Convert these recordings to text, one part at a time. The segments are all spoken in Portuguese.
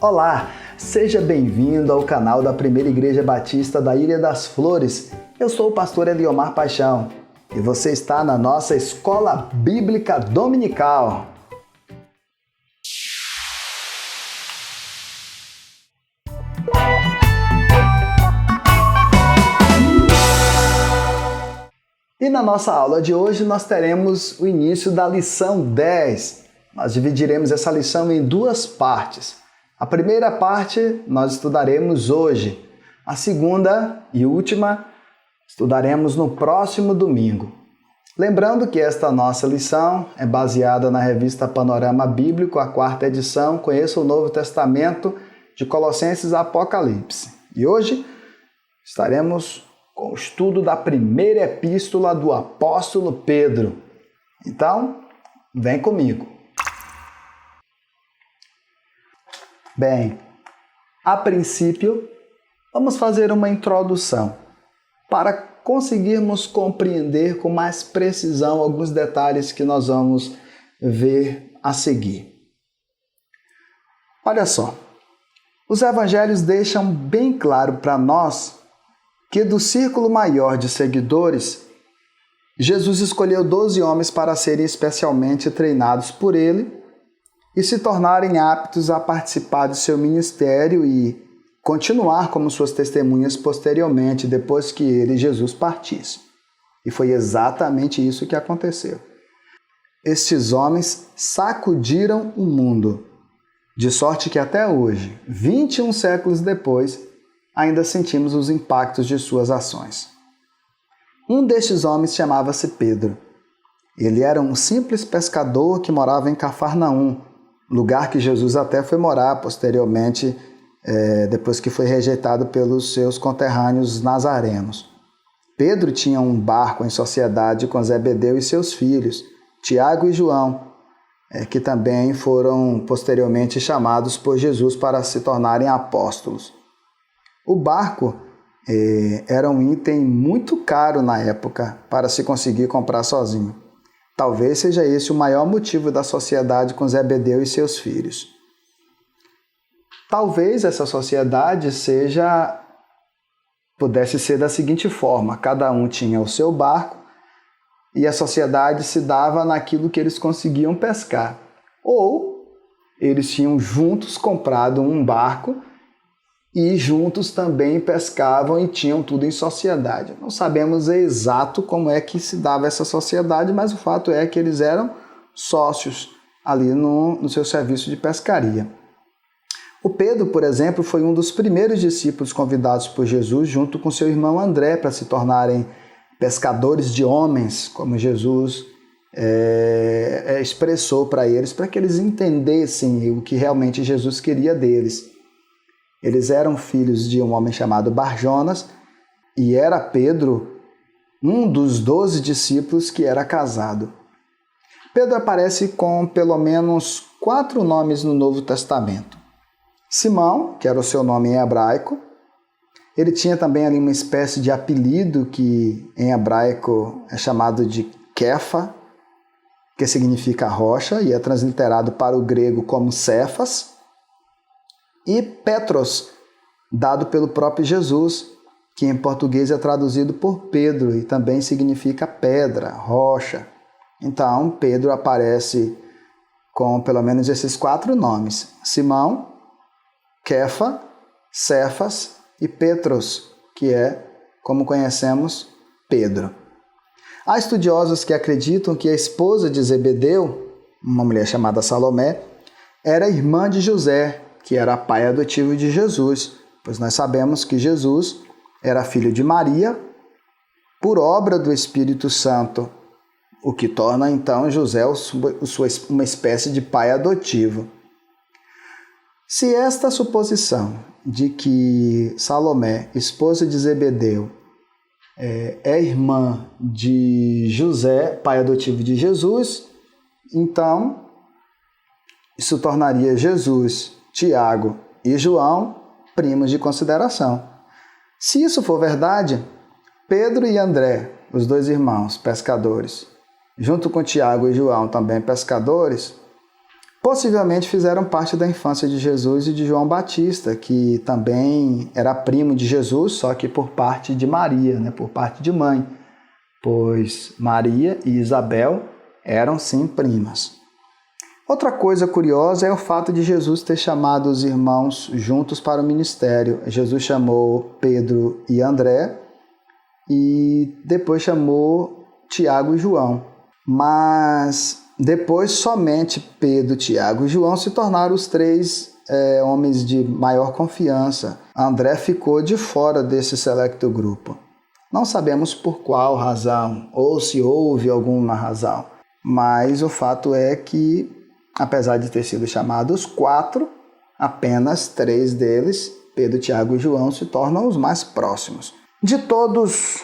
Olá, seja bem-vindo ao canal da Primeira Igreja Batista da Ilha das Flores. Eu sou o pastor Eliomar Paixão e você está na nossa Escola Bíblica Dominical. E na nossa aula de hoje nós teremos o início da lição 10. Nós dividiremos essa lição em duas partes. A primeira parte nós estudaremos hoje. A segunda e última estudaremos no próximo domingo. Lembrando que esta nossa lição é baseada na revista Panorama Bíblico, a 4ª edição, Conheça o Novo Testamento, de Colossenses a Apocalipse. E hoje estaremos com o estudo da primeira epístola do apóstolo Pedro. Então, vem comigo. Bem, a princípio, vamos fazer uma introdução para conseguirmos compreender com mais precisão alguns detalhes que nós vamos ver a seguir. Olha só, os evangelhos deixam bem claro para nós que do círculo maior de seguidores, Jesus escolheu 12 homens para serem especialmente treinados por ele e se tornarem aptos a participar de seu ministério e continuar como suas testemunhas posteriormente, depois que ele, Jesus, partisse. E foi exatamente isso que aconteceu. Estes homens sacudiram o mundo, de sorte que até hoje, 21 séculos depois, ainda sentimos os impactos de suas ações. Um destes homens chamava-se Pedro. Ele era um simples pescador que morava em Cafarnaum, lugar que Jesus até foi morar posteriormente, depois que foi rejeitado pelos seus conterrâneos nazarenos. Pedro tinha um barco em sociedade com Zebedeu e seus filhos, Tiago e João, que também foram posteriormente chamados por Jesus para se tornarem apóstolos. O barco era um item muito caro na época para se conseguir comprar sozinho. Talvez seja esse o maior motivo da sociedade com Zebedeu e seus filhos. Talvez essa sociedade pudesse ser da seguinte forma: cada um tinha o seu barco e a sociedade se dava naquilo que eles conseguiam pescar. Ou eles tinham juntos comprado um barco e juntos também pescavam e tinham tudo em sociedade. Não sabemos exato como é que se dava essa sociedade, mas o fato é que eles eram sócios ali no seu serviço de pescaria. O Pedro, por exemplo, foi um dos primeiros discípulos convidados por Jesus junto com seu irmão André para se tornarem pescadores de homens, como Jesus expressou para eles, para que eles entendessem o que realmente Jesus queria deles. Eles eram filhos de um homem chamado Barjonas e era Pedro um dos 12 discípulos que era casado. Pedro aparece com pelo menos 4 nomes no Novo Testamento. Simão, que era o seu nome em hebraico, ele tinha também ali uma espécie de apelido que em hebraico é chamado de Kefa, que significa rocha e é transliterado para o grego como Cefas. E Petros, dado pelo próprio Jesus, que em português é traduzido por Pedro e também significa pedra, rocha. Então, Pedro aparece com pelo menos esses 4 nomes: Simão, Kefa, Cefas e Petros, que é, como conhecemos, Pedro. Há estudiosos que acreditam que a esposa de Zebedeu, uma mulher chamada Salomé, era irmã de José, que era pai adotivo de Jesus, pois nós sabemos que Jesus era filho de Maria por obra do Espírito Santo, o que torna então José uma espécie de pai adotivo. Se esta suposição de que Salomé, esposa de Zebedeu, é irmã de José, pai adotivo de Jesus, então isso tornaria Jesus, Tiago e João primos de consideração. Se isso for verdade, Pedro e André, os 2 irmãos pescadores, junto com Tiago e João, também pescadores, possivelmente fizeram parte da infância de Jesus e de João Batista, que também era primo de Jesus, só que por parte de Maria, né? Por parte de mãe, pois Maria e Isabel eram sim primas. Outra coisa curiosa é o fato de Jesus ter chamado os irmãos juntos para o ministério. Jesus chamou Pedro e André e depois chamou Tiago e João. Mas depois somente Pedro, Tiago e João se tornaram os três homens de maior confiança. André ficou de fora desse selecto grupo. Não sabemos por qual razão ou se houve alguma razão, mas o fato é que, apesar de ter sido chamados 4, apenas 3 deles, Pedro, Tiago e João, se tornam os mais próximos. De todos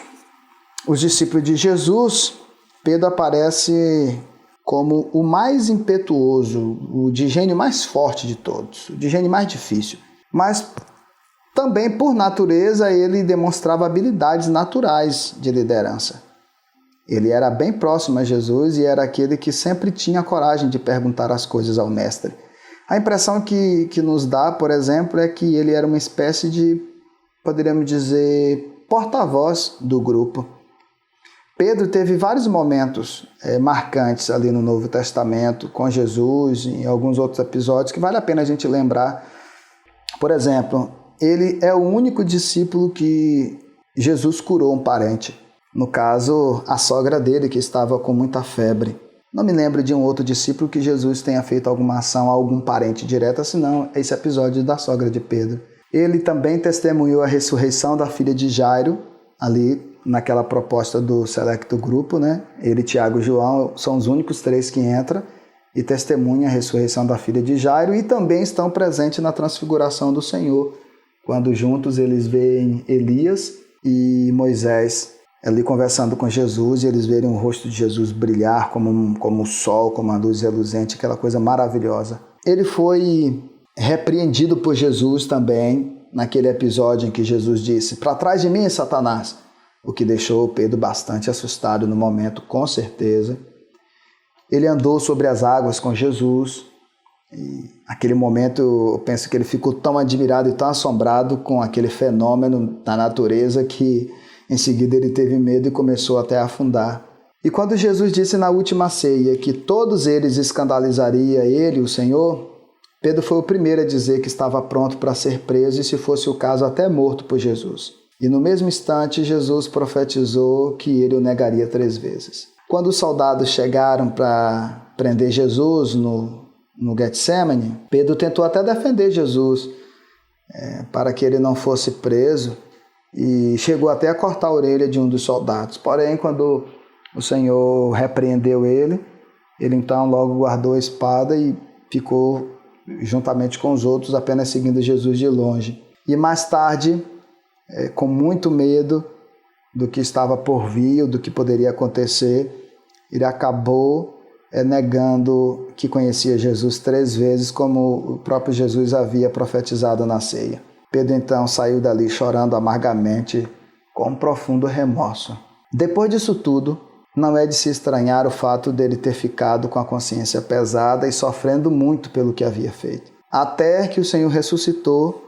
os discípulos de Jesus, Pedro aparece como o mais impetuoso, o de gênio mais forte de todos, o de gênio mais difícil. Mas também, por natureza, ele demonstrava habilidades naturais de liderança. Ele era bem próximo a Jesus e era aquele que sempre tinha coragem de perguntar as coisas ao mestre. A impressão que nos dá, por exemplo, é que ele era uma espécie de, poderíamos dizer, porta-voz do grupo. Pedro teve vários momentos marcantes ali no Novo Testamento com Jesus, em alguns outros episódios, que vale a pena a gente lembrar. Por exemplo, ele é o único discípulo que Jesus curou um parente. No caso, a sogra dele, que estava com muita febre. Não me lembro de um outro discípulo que Jesus tenha feito alguma ação a algum parente direta, senão esse episódio da sogra de Pedro. Ele também testemunhou a ressurreição da filha de Jairo, ali naquela proposta do selecto grupo, né? Ele, Tiago e João são os únicos 3 que entram e testemunham a ressurreição da filha de Jairo e também estão presentes na transfiguração do Senhor, quando juntos eles veem Elias e Moisés ali conversando com Jesus e eles verem o rosto de Jesus brilhar como o sol, como a luz reluzente, aquela coisa maravilhosa. Ele foi repreendido por Jesus também naquele episódio em que Jesus disse: "Para trás de mim, Satanás", o que deixou Pedro bastante assustado no momento, com certeza. Ele andou sobre as águas com Jesus e naquele momento eu penso que ele ficou tão admirado e tão assombrado com aquele fenômeno da natureza que em seguida ele teve medo e começou até a afundar. E quando Jesus disse na última ceia que todos eles escandalizaria ele, o Senhor, Pedro foi o primeiro a dizer que estava pronto para ser preso e, se fosse o caso, até morto por Jesus. E no mesmo instante, Jesus profetizou que ele o negaria 3 vezes. Quando os soldados chegaram para prender Jesus no Getsemane, Pedro tentou até defender Jesus para que ele não fosse preso e chegou até a cortar a orelha de um dos soldados. Porém, quando o Senhor repreendeu ele então logo guardou a espada e ficou juntamente com os outros apenas seguindo Jesus de longe. E mais tarde, com muito medo do que estava por vir, do que poderia acontecer, ele acabou negando que conhecia Jesus 3 vezes, como o próprio Jesus havia profetizado na ceia. Pedro então saiu dali chorando amargamente, com um profundo remorso. Depois disso tudo, não é de se estranhar o fato dele ter ficado com a consciência pesada e sofrendo muito pelo que havia feito. Até que o Senhor ressuscitou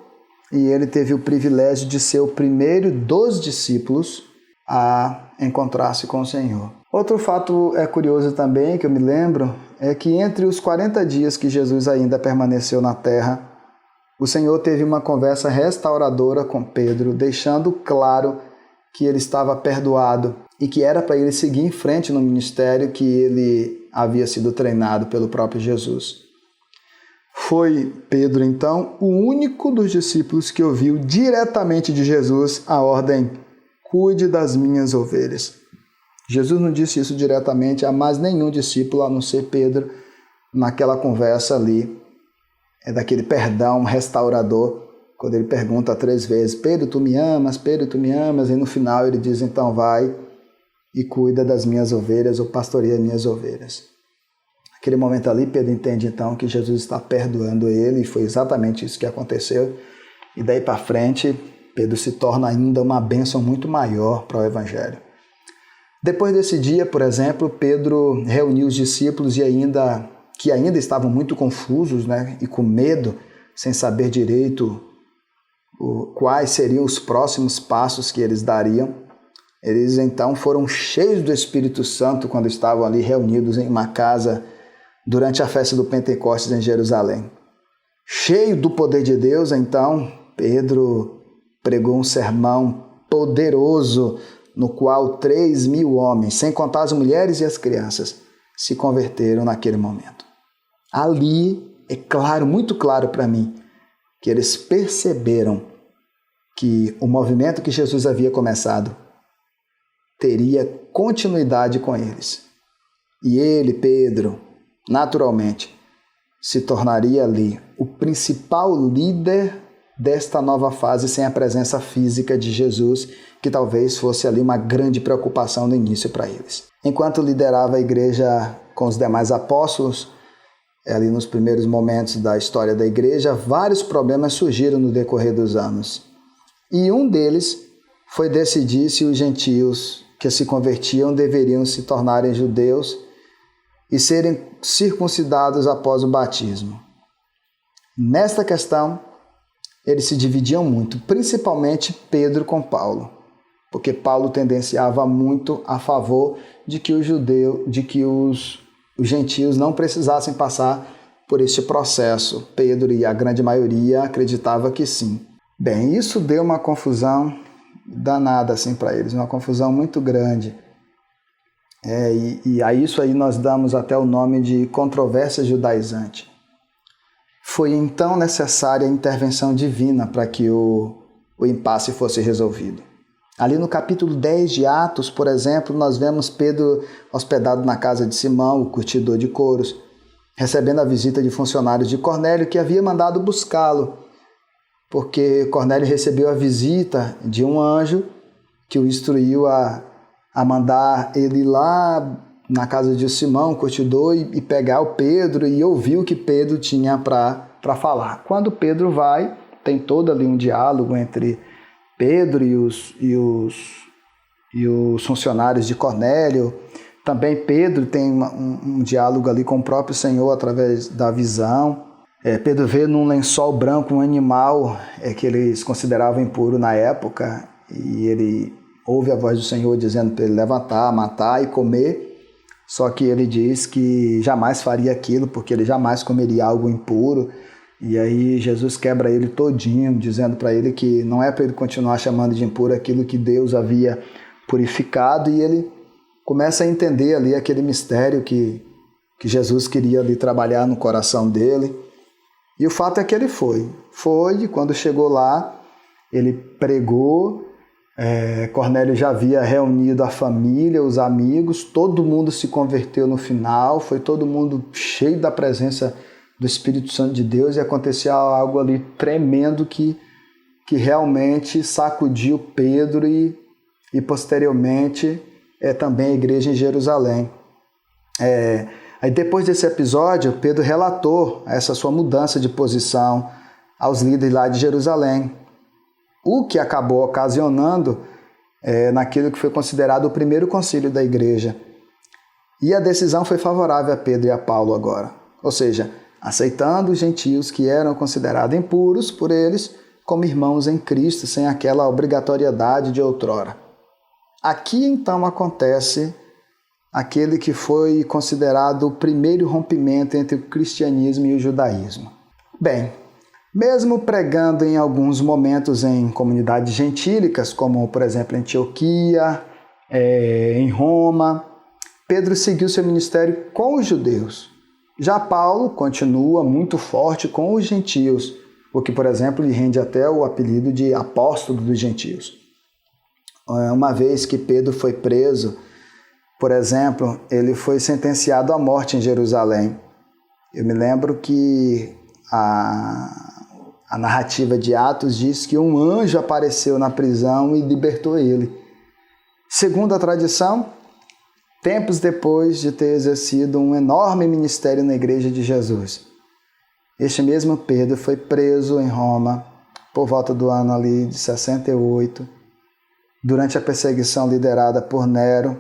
e ele teve o privilégio de ser o primeiro dos discípulos a encontrar-se com o Senhor. Outro fato curioso também, que eu me lembro, é que entre os 40 dias que Jesus ainda permaneceu na terra, o Senhor teve uma conversa restauradora com Pedro, deixando claro que ele estava perdoado e que era para ele seguir em frente no ministério que ele havia sido treinado pelo próprio Jesus. Foi Pedro, então, o único dos discípulos que ouviu diretamente de Jesus a ordem: "Cuide das minhas ovelhas". Jesus não disse isso diretamente a mais nenhum discípulo, a não ser Pedro, naquela conversa ali, daquele perdão restaurador, quando ele pergunta 3 vezes: "Pedro, tu me amas? Pedro, tu me amas?" E no final ele diz: "Então vai e cuida das minhas ovelhas", ou pastoreia minhas ovelhas. Naquele momento ali, Pedro entende então que Jesus está perdoando ele, e foi exatamente isso que aconteceu. E daí para frente, Pedro se torna ainda uma bênção muito maior para o Evangelho. Depois desse dia, por exemplo, Pedro reuniu os discípulos e ainda que ainda estavam muito confusos, né, e com medo, sem saber direito quais seriam os próximos passos que eles dariam. Eles então foram cheios do Espírito Santo quando estavam ali reunidos em uma casa durante a festa do Pentecostes em Jerusalém. Cheio do poder de Deus, então, Pedro pregou um sermão poderoso no qual 3.000 homens, sem contar as mulheres e as crianças, se converteram naquele momento. Ali é claro, muito claro para mim, que eles perceberam que o movimento que Jesus havia começado teria continuidade com eles. E ele, Pedro, naturalmente, se tornaria ali o principal líder desta nova fase sem a presença física de Jesus, que talvez fosse ali uma grande preocupação no início para eles. Enquanto liderava a igreja com os demais apóstolos, ali nos primeiros momentos da história da igreja, vários problemas surgiram no decorrer dos anos. E um deles foi decidir se os gentios que se convertiam deveriam se tornarem judeus e serem circuncidados após o batismo. Nesta questão, eles se dividiam muito, principalmente Pedro com Paulo, porque Paulo tendenciava muito a favor de que os gentios não precisassem passar por este processo. Pedro e a grande maioria acreditava que sim. Bem, isso deu uma confusão danada assim para eles, uma confusão muito grande. E a isso aí nós damos até o nome de controvérsia judaizante. Foi então necessária a intervenção divina para que o impasse fosse resolvido. Ali no capítulo 10 de Atos, por exemplo, nós vemos Pedro hospedado na casa de Simão, o curtidor de couros, recebendo a visita de funcionários de Cornélio, que havia mandado buscá-lo, porque Cornélio recebeu a visita de um anjo que o instruiu a mandar ele lá na casa de Simão, o curtidor, e pegar o Pedro e ouvir o que Pedro tinha para falar. Quando Pedro vai, tem todo ali um diálogo entre Pedro e os funcionários de Cornélio. Também Pedro tem um diálogo ali com o próprio Senhor através da visão. Pedro vê num lençol branco um animal que eles consideravam impuro na época, e ele ouve a voz do Senhor dizendo para ele levantar, matar e comer. Só que ele diz que jamais faria aquilo, porque ele jamais comeria algo impuro. E aí Jesus quebra ele todinho, dizendo para ele que não é para ele continuar chamando de impuro aquilo que Deus havia purificado. E ele começa a entender ali aquele mistério que Jesus queria ali trabalhar no coração dele. E o fato é que ele foi. E quando chegou lá, ele pregou. Cornélio já havia reunido a família, os amigos, todo mundo se converteu no final, foi todo mundo cheio da presença do Espírito Santo de Deus, e aconteceu algo ali tremendo que realmente sacudiu Pedro e posteriormente também a igreja em Jerusalém. Aí depois desse episódio, Pedro relatou essa sua mudança de posição aos líderes lá de Jerusalém, o que acabou ocasionando naquilo que foi considerado o primeiro concílio da igreja. E a decisão foi favorável a Pedro e a Paulo agora, ou seja, aceitando os gentios que eram considerados impuros por eles como irmãos em Cristo, sem aquela obrigatoriedade de outrora. Aqui então acontece aquele que foi considerado o primeiro rompimento entre o cristianismo e o judaísmo. Bem, mesmo pregando em alguns momentos em comunidades gentílicas, como por exemplo em Antioquia, em Roma, Pedro seguiu seu ministério com os judeus. Já Paulo continua muito forte com os gentios, o que, por exemplo, lhe rende até o apelido de apóstolo dos gentios. Uma vez que Pedro foi preso, por exemplo, ele foi sentenciado à morte em Jerusalém. Eu me lembro que a narrativa de Atos diz que um anjo apareceu na prisão e libertou ele. Segundo a tradição, tempos depois de ter exercido um enorme ministério na Igreja de Jesus, este mesmo Pedro foi preso em Roma por volta do ano ali de 68, durante a perseguição liderada por Nero,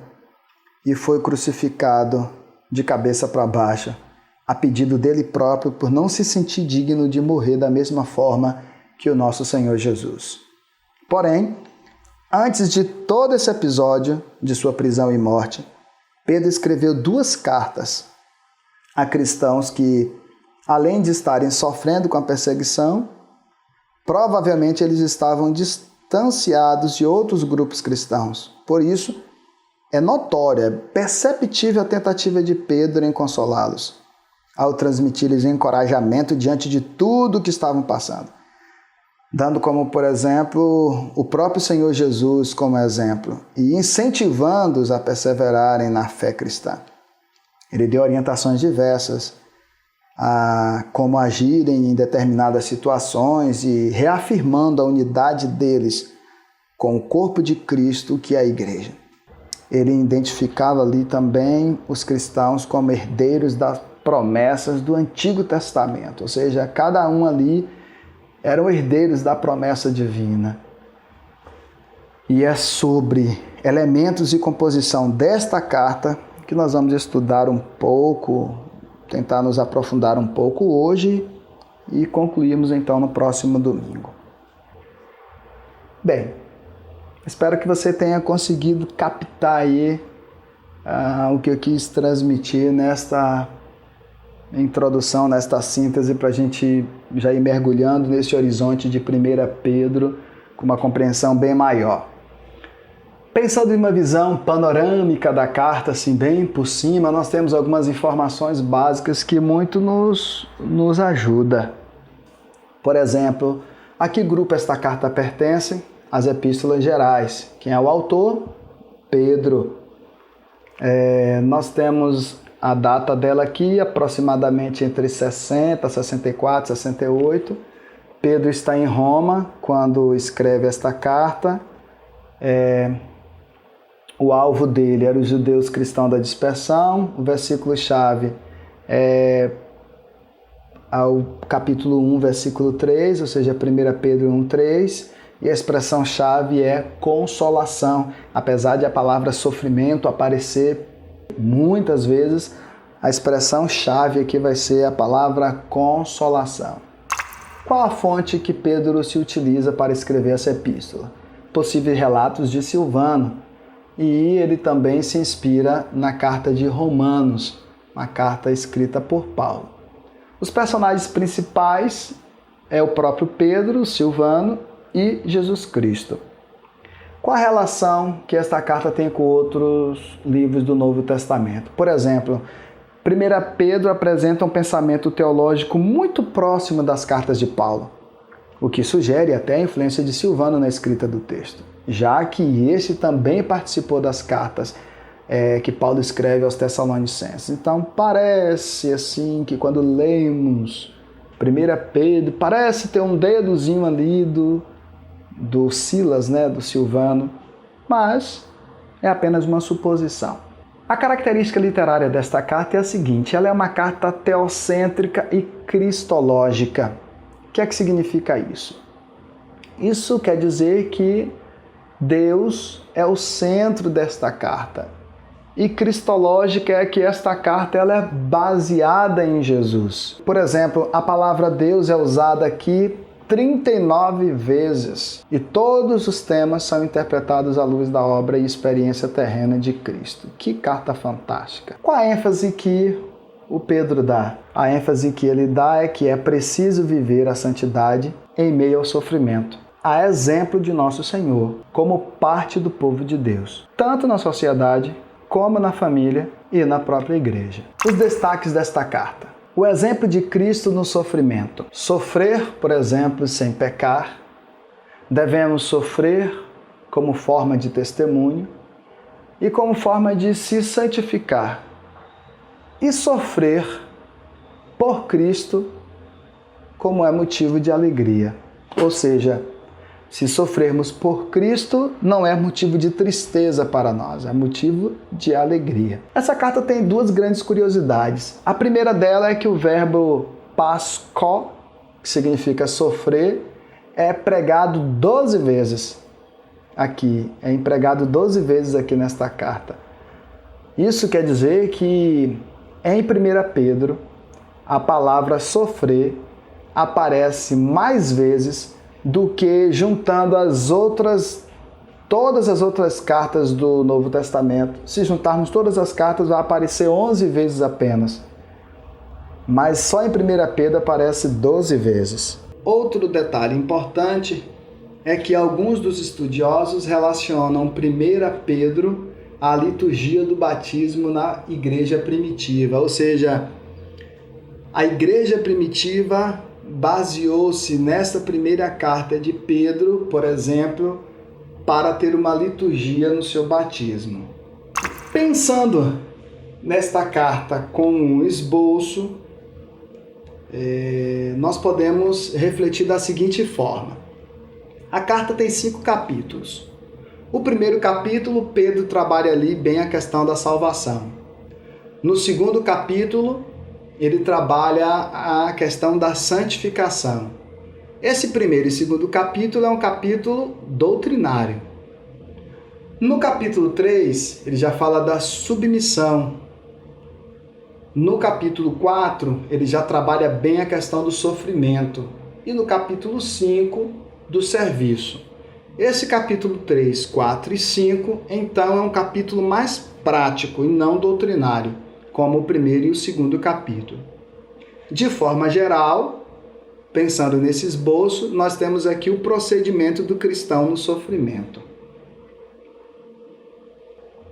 e foi crucificado de cabeça para baixo, a pedido dele próprio, por não se sentir digno de morrer da mesma forma que o nosso Senhor Jesus. Porém, antes de todo esse episódio de sua prisão e morte, Pedro escreveu 2 cartas a cristãos que, além de estarem sofrendo com a perseguição, provavelmente eles estavam distanciados de outros grupos cristãos. Por isso, é notória, perceptível a tentativa de Pedro em consolá-los, ao transmitir-lhes encorajamento diante de tudo o que estavam passando, dando como, por exemplo, o próprio Senhor Jesus como exemplo e incentivando-os a perseverarem na fé cristã. Ele deu orientações diversas a como agirem em determinadas situações e reafirmando a unidade deles com o corpo de Cristo, que é a igreja. Ele identificava ali também os cristãos como herdeiros das promessas do Antigo Testamento, ou seja, cada um ali eram herdeiros da promessa divina. E é sobre elementos e composição desta carta que nós vamos estudar um pouco, tentar nos aprofundar um pouco hoje e concluirmos então no próximo domingo. Bem, espero que você tenha conseguido captar aí o que eu quis transmitir nesta introdução, nesta síntese, para a gente já ir mergulhando nesse horizonte de 1 Pedro com uma compreensão bem maior. Pensando em uma visão panorâmica da carta, assim, bem por cima, nós temos algumas informações básicas que muito nos ajuda. Por exemplo, a que grupo esta carta pertence? As epístolas gerais. Quem é o autor? Pedro. Nós temos a data dela aqui, aproximadamente entre 60, 64, 68. Pedro está em Roma quando escreve esta carta. O alvo dele era os judeus cristãos da dispersão. O versículo-chave é ao capítulo 1, versículo 3, ou seja, 1 Pedro 1, 3. E a expressão-chave é consolação. Apesar de a palavra sofrimento aparecer muitas vezes, a expressão-chave aqui vai ser a palavra consolação. Qual a fonte que Pedro se utiliza para escrever essa epístola? Possíveis relatos de Silvano. E ele também se inspira na carta de Romanos, uma carta escrita por Paulo. Os personagens principais é o próprio Pedro, Silvano e Jesus Cristo. Qual a relação que esta carta tem com outros livros do Novo Testamento? Por exemplo, 1 Pedro apresenta um pensamento teológico muito próximo das cartas de Paulo, o que sugere até a influência de Silvano na escrita do texto, já que este também participou das cartas que Paulo escreve aos Tessalonicenses. Então parece assim que quando lemos 1 Pedro, parece ter um dedozinho ali do Silas, do Silvano, mas é apenas uma suposição. A característica literária desta carta é a seguinte: ela é uma carta teocêntrica e cristológica. O que é que significa isso? Isso quer dizer que Deus é o centro desta carta. E cristológica é que esta carta ela é baseada em Jesus. Por exemplo, a palavra Deus é usada aqui 39 vezes. E todos os temas são interpretados à luz da obra e experiência terrena de Cristo. Que carta fantástica! Qual a ênfase que o Pedro dá? A ênfase que ele dá é que é preciso viver a santidade em meio ao sofrimento, a exemplo de nosso Senhor, como parte do povo de Deus, tanto na sociedade como na família e na própria igreja. Os destaques desta carta: o exemplo de Cristo no sofrimento. Sofrer, por exemplo, sem pecar. Devemos sofrer como forma de testemunho e como forma de se santificar. E sofrer por Cristo como é motivo de alegria. Ou seja, se sofrermos por Cristo, não é motivo de tristeza para nós, é motivo de alegria. Essa carta tem duas grandes curiosidades. A primeira dela é que o verbo pasco, que significa sofrer, é pregado 12 vezes aqui. É empregado 12 vezes aqui nesta carta. Isso quer dizer que em 1 Pedro, a palavra sofrer aparece mais vezes do que juntando todas as outras cartas do Novo Testamento. Se juntarmos todas as cartas, vai aparecer 11 vezes apenas. Mas só em 1 Pedro aparece 12 vezes. Outro detalhe importante é que alguns dos estudiosos relacionam 1 Pedro à liturgia do batismo na igreja primitiva. Ou seja, a igreja primitiva baseou-se nesta primeira carta de Pedro, por exemplo, para ter uma liturgia no seu batismo. Pensando nesta carta com um esboço, nós podemos refletir da seguinte forma. A carta tem 5 capítulos. O primeiro capítulo, Pedro trabalha ali bem a questão da salvação. No segundo capítulo, ele trabalha a questão da santificação. Esse primeiro e segundo capítulo é um capítulo doutrinário. No capítulo 3, ele já fala da submissão. No capítulo 4, ele já trabalha bem a questão do sofrimento. E no capítulo 5, do serviço. Esse capítulo 3, 4 e 5, então, é um capítulo mais prático e não doutrinário, como o primeiro e o segundo capítulo. De forma geral, pensando nesse esboço, nós temos aqui o procedimento do cristão no sofrimento.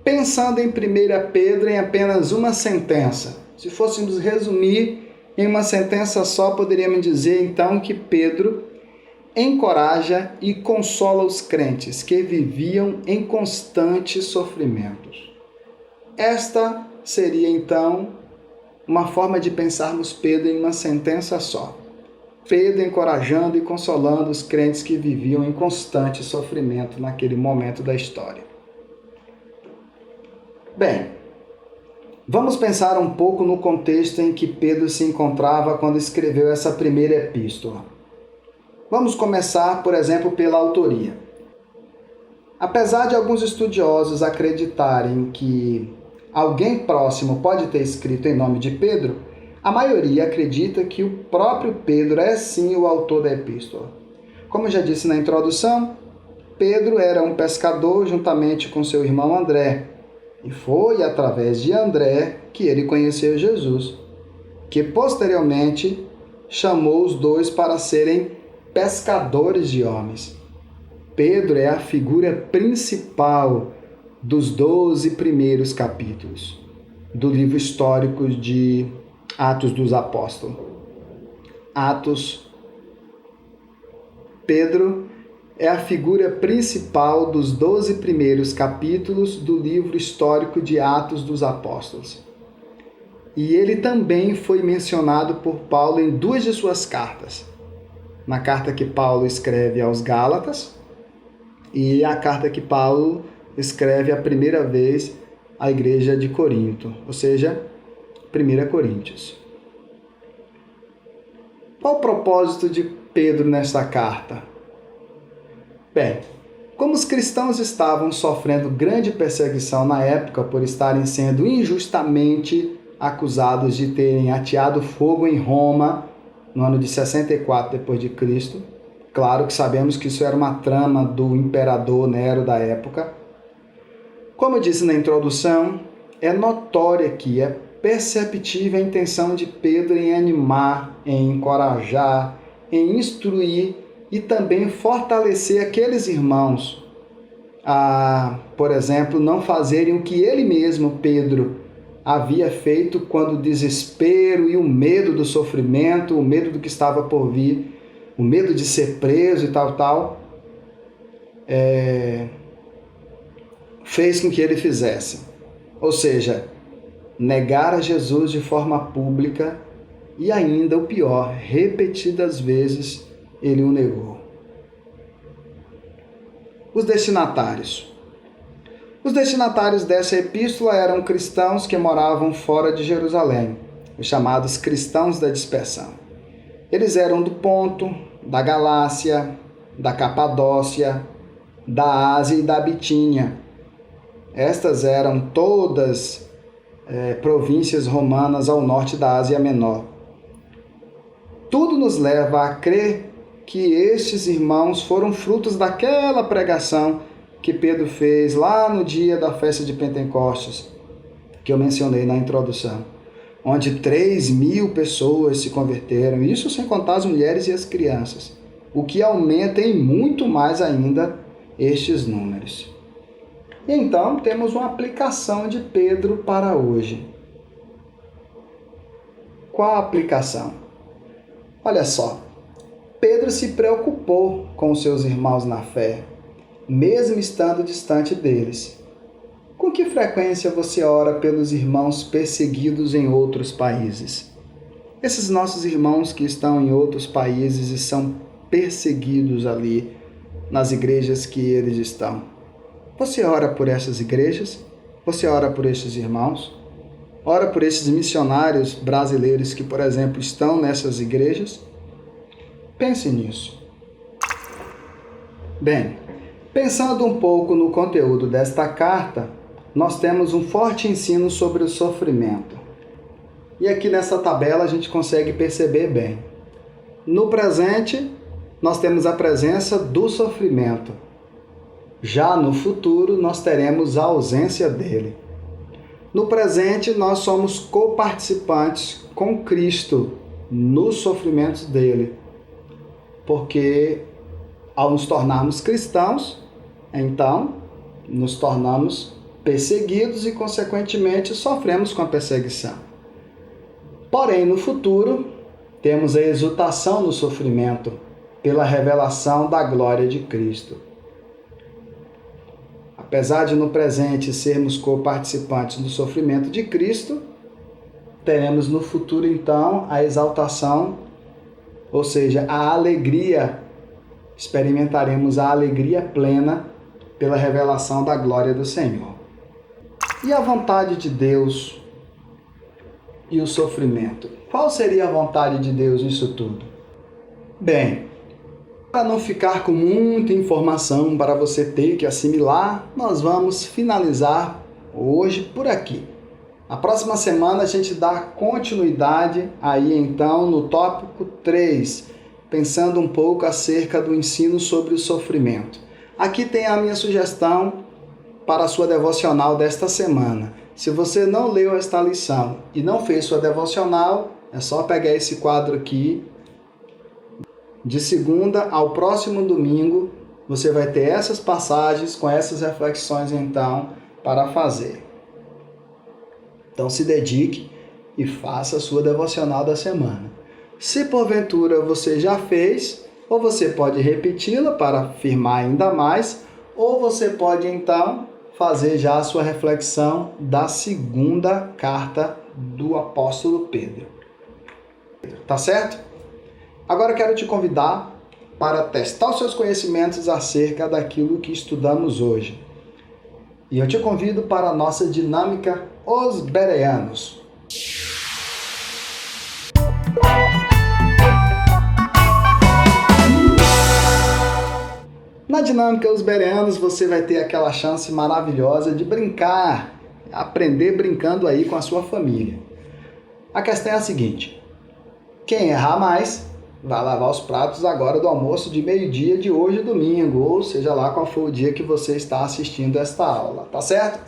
Pensando em 1 Pedro em apenas uma sentença, se fôssemos resumir em uma sentença só, poderíamos dizer então que Pedro encoraja e consola os crentes que viviam em constantes sofrimentos. Esta seria então uma forma de pensarmos Pedro em uma sentença só. Pedro encorajando e consolando os crentes que viviam em constante sofrimento naquele momento da história. Bem, vamos pensar um pouco no contexto em que Pedro se encontrava quando escreveu essa primeira epístola. Vamos começar, por exemplo, pela autoria. Apesar de alguns estudiosos acreditarem que alguém próximo pode ter escrito em nome de Pedro, a maioria acredita que o próprio Pedro é sim o autor da epístola. Como já disse na introdução, Pedro era um pescador juntamente com seu irmão André, e foi através de André que ele conheceu Jesus, que posteriormente chamou os dois para serem pescadores de homens. Pedro é a figura principal dos 12 primeiros capítulos do livro histórico de Atos dos Apóstolos. Pedro é a figura principal dos 12 primeiros capítulos do livro histórico de Atos dos Apóstolos. E ele também foi mencionado por Paulo em 2 de suas cartas. Na carta que Paulo escreve aos Gálatas e a carta que Paulo escreve a primeira vez à igreja de Corinto, ou seja, 1 Coríntios. Qual o propósito de Pedro nesta carta? Bem, como os cristãos estavam sofrendo grande perseguição na época por estarem sendo injustamente acusados de terem ateado fogo em Roma no ano de 64 d.C., claro que sabemos que isso era uma trama do imperador Nero da época. Como eu disse na introdução, é notória que é perceptível a intenção de Pedro em animar, em encorajar, em instruir e também fortalecer aqueles irmãos a, por exemplo, não fazerem o que ele mesmo, Pedro, havia feito quando o desespero e o medo do sofrimento, o medo do que estava por vir, o medo de ser preso e tal, fez com que ele fizesse. Ou seja, negar a Jesus de forma pública e ainda o pior, repetidas vezes ele o negou. Os destinatários. Os destinatários dessa epístola eram cristãos que moravam fora de Jerusalém, os chamados cristãos da dispersão. Eles eram do Ponto, da Galácia, da Capadócia, da Ásia e da Bitínia. Estas eram todas províncias romanas ao norte da Ásia Menor. tudo nos leva a crer que estes irmãos foram frutos daquela pregação que Pedro fez lá no dia da festa de Pentecostes, que eu mencionei na introdução, onde 3.000 pessoas se converteram, isso sem contar as mulheres e as crianças, o que aumenta em muito mais ainda estes números. E então temos uma aplicação de Pedro para hoje. Qual a aplicação? Olha só, Pedro se preocupou com os seus irmãos na fé, mesmo estando distante deles. Com que frequência você ora pelos irmãos perseguidos em outros países? Esses nossos irmãos que estão em outros países e são perseguidos ali nas igrejas que eles estão. Você ora por essas igrejas? Você ora por estes irmãos? Ora por esses missionários brasileiros que, por exemplo, estão nessas igrejas? Pense nisso. Bem, pensando um pouco no conteúdo desta carta, nós temos um forte ensino sobre o sofrimento. E aqui nessa tabela a gente consegue perceber bem. No presente, nós temos a presença do sofrimento. Já no futuro, nós teremos a ausência dele. No presente, nós somos coparticipantes com Cristo nos sofrimentos dele. Porque ao nos tornarmos cristãos, então nos tornamos perseguidos e, consequentemente, sofremos com a perseguição. Porém, no futuro, temos a exultação no sofrimento pela revelação da glória de Cristo. Apesar de no presente sermos coparticipantes do sofrimento de Cristo, teremos no futuro, então, a exaltação, ou seja, a alegria, experimentaremos a alegria plena pela revelação da glória do Senhor. E a vontade de Deus e o sofrimento? Qual seria a vontade de Deus nisso tudo? Bem, para não ficar com muita informação para você ter que assimilar, nós vamos finalizar hoje por aqui. Na próxima semana a gente dá continuidade aí então no tópico 3, pensando um pouco acerca do ensino sobre o sofrimento. Aqui tem a minha sugestão para a sua devocional desta semana. Se você não leu esta lição e não fez sua devocional, é só pegar esse quadro aqui. De segunda ao próximo domingo, você vai ter essas passagens com essas reflexões então para fazer. Então se dedique e faça a sua devocional da semana. Se porventura você já fez, ou você pode repeti-la para firmar ainda mais, ou você pode então fazer já a sua reflexão da segunda carta do apóstolo Pedro. Tá certo? Agora eu quero te convidar para testar os seus conhecimentos acerca daquilo que estudamos hoje. E eu te convido para a nossa dinâmica Os Bereanos. Na dinâmica Os Bereanos você vai ter aquela chance maravilhosa de brincar, aprender brincando aí com a sua família. A questão é a seguinte: quem errar mais vai lavar os pratos agora do almoço de meio-dia de hoje, domingo, ou seja lá qual for o dia que você está assistindo esta aula, tá certo?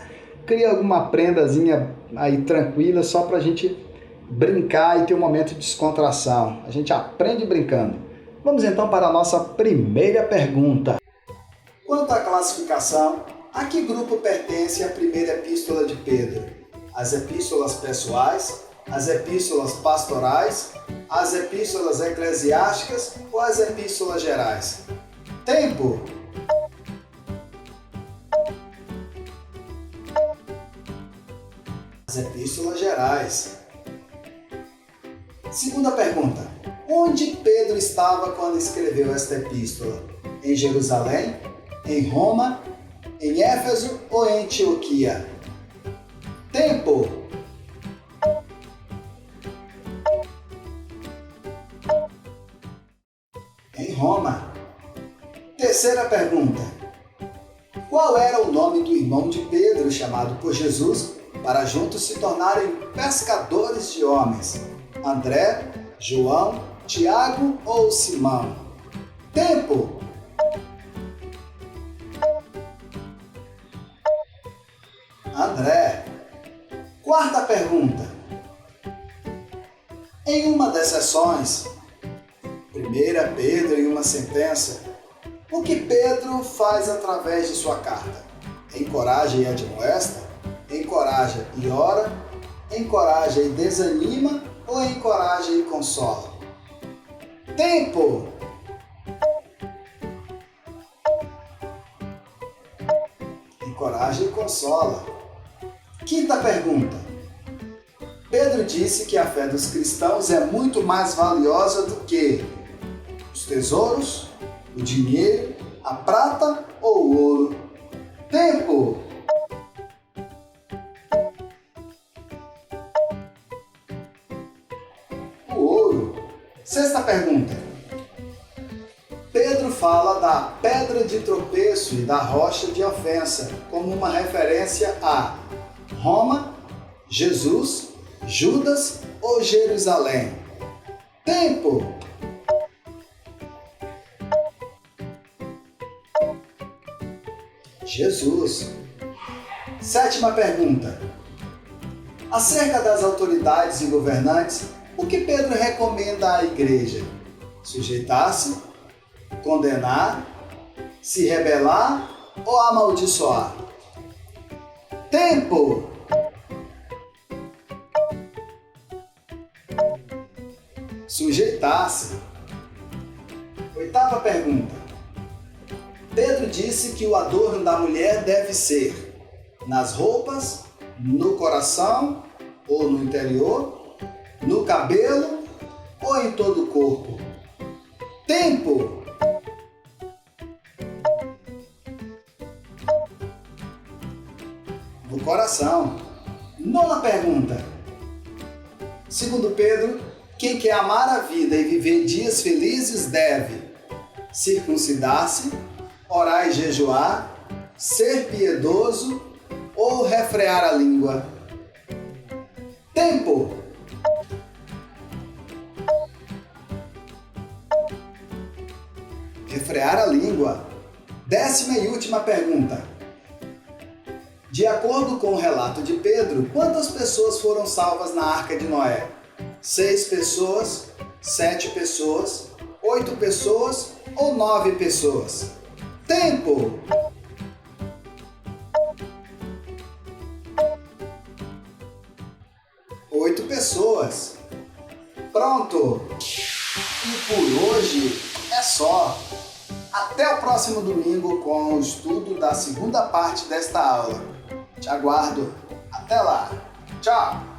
Cria alguma prendazinha aí tranquila só para a gente brincar e ter um momento de descontração. A gente aprende brincando. Vamos então para a nossa primeira pergunta. Quanto à classificação, a que grupo pertence a primeira epístola de Pedro? As epístolas pessoais, as epístolas pastorais, as epístolas eclesiásticas ou as epístolas gerais? Tempo! As epístolas gerais. Segunda pergunta. Onde Pedro estava quando escreveu esta epístola? Em Jerusalém? Em Roma? Em Éfeso ou em Antioquia? Tempo! Em Roma. Terceira pergunta. Qual era o nome do irmão de Pedro, chamado por Jesus, para juntos se tornarem pescadores de homens? André, João Tiago ou Simão? Tempo! André. Quarta pergunta. Em uma das sessões, 1 Pedro em uma sentença, o que Pedro faz através de sua carta? Encoraja e admoesta? Encoraja e ora? Encoraja e desanima? Ou encoraja e consola? Tempo! Encoraja e consola. Quinta pergunta. Pedro disse que a fé dos cristãos é muito mais valiosa do que os tesouros, o dinheiro, a prata ou o ouro. Tempo! O ouro. Sexta pergunta. Pedro fala da pedra de tropeço e da rocha de ofensa como uma referência a Roma, Jesus, Judas ou Jerusalém. Tempo! Jesus. Sétima pergunta. Acerca das autoridades e governantes, o que Pedro recomenda à igreja? Sujeitar-se, condenar, se rebelar ou amaldiçoar? Tempo! Sujeitar-se. Oitava pergunta. Pedro disse que o adorno da mulher deve ser nas roupas, no coração ou no interior, no cabelo ou em todo o corpo. Tempo! No coração. Nona pergunta. Segundo Pedro, quem quer amar a vida e viver dias felizes deve circuncidar-se, orar e jejuar, ser piedoso ou refrear a língua. Tempo! Refrear a língua. Décima e última pergunta. De acordo com o relato de Pedro, quantas pessoas foram salvas na Arca de Noé? 6 pessoas, 7 pessoas, 8 pessoas ou 9 pessoas? Tempo! Oito pessoas. Pronto! E por hoje é só. Até o próximo domingo com o estudo da segunda parte desta aula. Te aguardo. Até lá. Tchau!